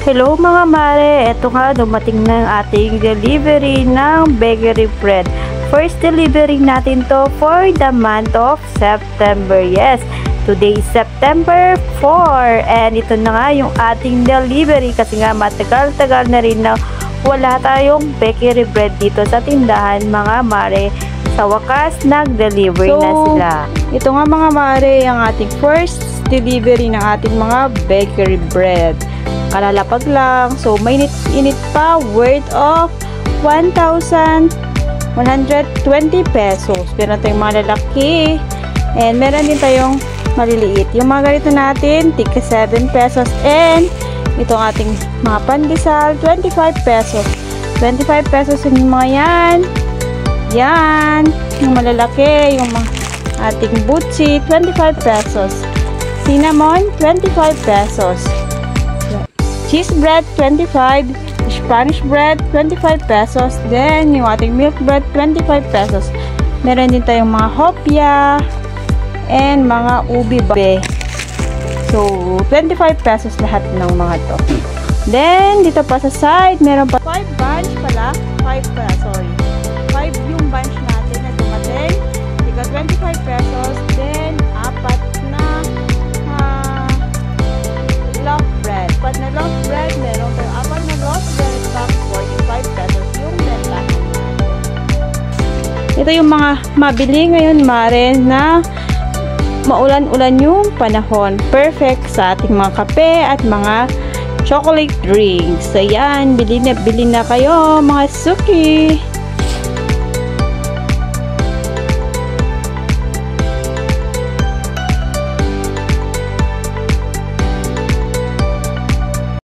Hello mga mare, eto nga dumating na ang ating delivery ng bakery bread. First delivery natin to for the month of September. Yes, today is September 4 and ito na nga yung ating delivery kasi nga matagal-tagal na rin na wala tayong bakery bread dito sa tindahan mga mare. Sa wakas, nag-deliver na sila. Ito nga mga mare, ang ating first delivery ng ating mga bakery bread. Kalalapag lang. So, may init pa worth of 1,120 pesos. Meron tayong mga lalaki. And meron din tayong maliliit. Yung mga ganito natin, tika 7 pesos. And itong ating mga pandesal, 25 pesos. 25 pesos yung mga yan. Yan. Yung malalaki, yung mga ating butchi, 25 pesos. Cinnamon, 25 pesos. Cheese bread, 25. Spanish bread, 25 pesos. Then, yung ating milk bread, 25 pesos. Meron din tayong mga hopya and mga ubi babe. So, 25 pesos lahat ng mga to. Then, dito pa sa side, meron pa 5 bunch pala. 5 pala, sorry. 5 yung bunch natin na dumating. Tika 25 pesos. Then, apat na loaf bread. Apat na loaf bread, meron tayong apat na loaf bread pack, 45 pesos yung bentahan. Ito yung mga mabili ngayon mare na maulan-ulan yung panahon. Perfect sa ating mga kape at mga chocolate drinks. So yan, bili na kayo mga suki.